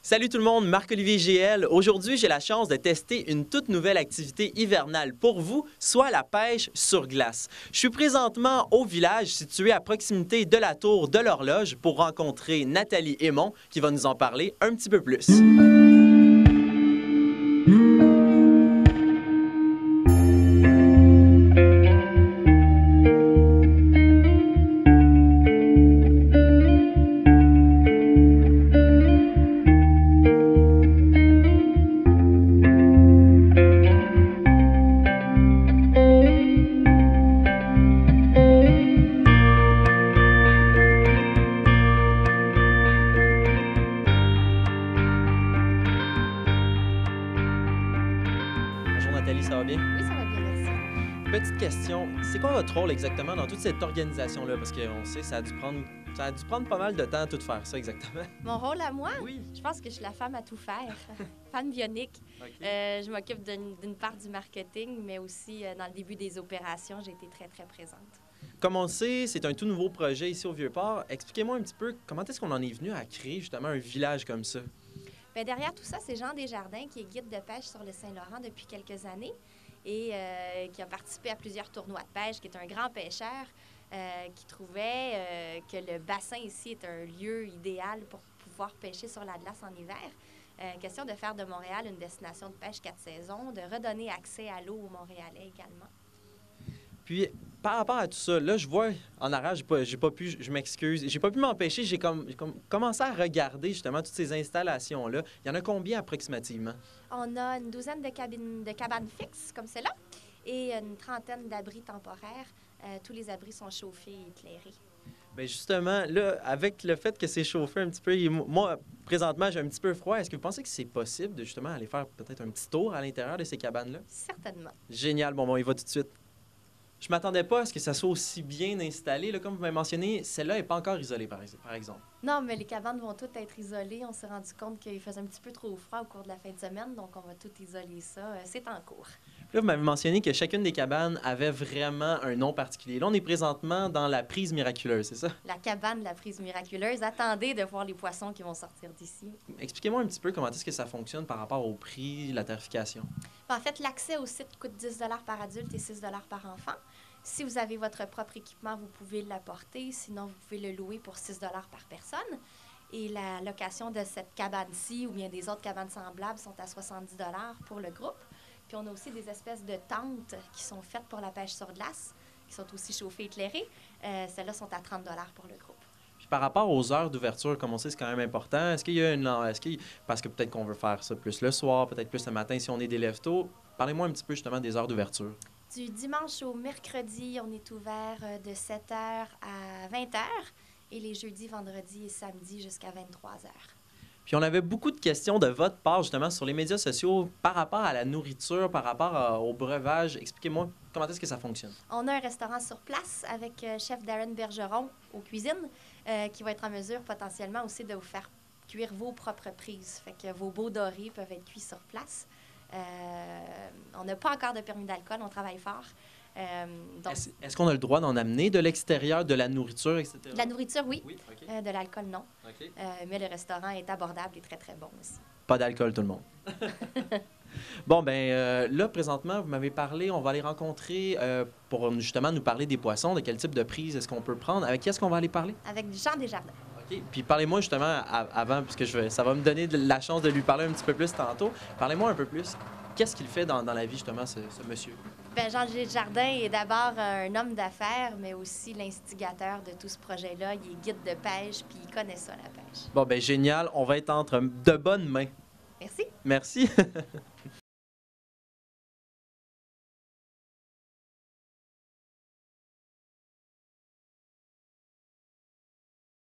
Salut tout le monde, Marc-Olivier GL. Aujourd'hui, j'ai la chance de tester une toute nouvelle activité hivernale pour vous, soit la pêche sur glace. Je suis présentement au village situé à proximité de la tour de l'horloge pour rencontrer Nathalie Aymon qui va nous en parler un petit peu plus. Bonjour Nathalie, ça va bien? Oui, ça va bien, merci. Petite question, c'est quoi votre rôle exactement dans toute cette organisation-là? Parce qu'on sait, ça a dû prendre pas mal de temps à tout faire ça exactement. Mon rôle à moi? Oui. Je pense que je suis la femme à tout faire. Femme bionique. OK. Je m'occupe d'une part du marketing, mais aussi dans le début des opérations, j'ai été très, très présente. Comme on le sait, c'est un tout nouveau projet ici au Vieux-Port. Expliquez-moi un petit peu comment est-ce qu'on en est venu à créer justement un village comme ça? Bien, derrière tout ça, c'est Jean Desjardins qui est guide de pêche sur le Saint-Laurent depuis quelques années et qui a participé à plusieurs tournois de pêche, qui est un grand pêcheur qui trouvait que le bassin ici est un lieu idéal pour pouvoir pêcher sur la glace en hiver. Question de faire de Montréal une destination de pêche 4 saisons, de redonner accès à l'eau aux Montréalais également. Puis, par rapport à tout ça, là, je vois en arrière, j'ai pas pu, je m'excuse, j'ai pas pu m'empêcher, j'ai commencé à regarder justement toutes ces installations-là. Il y en a combien approximativement? On a une douzaine de cabanes fixes comme celle-là et une trentaine d'abris temporaires. Tous les abris sont chauffés et éclairés. Bien justement, là, avec le fait que c'est chauffé un petit peu, moi, présentement, j'ai un petit peu froid. Est-ce que vous pensez que c'est possible de justement aller faire peut-être un petit tour à l'intérieur de ces cabanes-là? Certainement. Génial, bon, on y va tout de suite. Je m'attendais pas à ce que ça soit aussi bien installé. Là, comme vous m'avez mentionné, celle-là n'est pas encore isolée, par exemple. Non, mais les cabanes vont toutes être isolées. On s'est rendu compte qu'il faisait un petit peu trop froid au cours de la fin de semaine, donc on va tout isoler ça. C'est en cours. Là, vous m'avez mentionné que chacune des cabanes avait vraiment un nom particulier. Là, on est présentement dans la prise miraculeuse, c'est ça? La cabane de la prise miraculeuse. Attendez de voir les poissons qui vont sortir d'ici. Expliquez-moi un petit peu comment est-ce que ça fonctionne par rapport au prix, la tarification. En fait, l'accès au site coûte 10 $ par adulte et 6 $ par enfant. Si vous avez votre propre équipement, vous pouvez l'apporter. Sinon, vous pouvez le louer pour 6 $ par personne. Et la location de cette cabane-ci ou bien des autres cabanes semblables sont à 70 $ pour le groupe. Puis on a aussi des espèces de tentes qui sont faites pour la pêche sur glace, qui sont aussi chauffées et éclairées. Celles-là sont à 30 $ pour le groupe. Puis par rapport aux heures d'ouverture, comme on sait, c'est quand même important. Est-ce qu'il y a parce que peut-être qu'on veut faire ça plus le soir, peut-être plus le matin si on est des lève-tôt. Parlez-moi un petit peu justement des heures d'ouverture. Du dimanche au mercredi, on est ouvert de 7 h à 20 h et les jeudis, vendredis et samedis jusqu'à 23 h. Puis on avait beaucoup de questions de votre part justement sur les médias sociaux par rapport à la nourriture, par rapport au breuvage. Expliquez-moi comment est-ce que ça fonctionne. On a un restaurant sur place avec chef Darren Bergeron aux cuisines qui va être en mesure potentiellement aussi de vous faire cuire vos propres prises. Fait que vos beaux dorés peuvent être cuits sur place. On n'a pas encore de permis d'alcool, on travaille fort. Donc, est-ce qu'on a le droit d'en amener de l'extérieur, de la nourriture, etc.? De la nourriture, oui. Oui, OK. De l'alcool, non. OK. Mais le restaurant est abordable et très, très bon aussi. Pas d'alcool, tout le monde. Bon, ben là, présentement, vous m'avez parlé, on va aller rencontrer pour justement nous parler des poissons, de quel type de prise est-ce qu'on peut prendre. Avec qui est-ce qu'on va aller parler? Avec Jean Desjardins. OK. Puis parlez-moi justement avant, puisque ça va me donner la chance de lui parler un petit peu plus tantôt. Parlez-moi un peu plus. Qu'est-ce qu'il fait dans la vie, justement, ce monsieur? Bien, Jean Desjardins est d'abord un homme d'affaires, mais aussi l'instigateur de tout ce projet-là. Il est guide de pêche, puis il connaît ça, la pêche. Bon, ben génial. On va être entre de bonnes mains. Merci. Merci.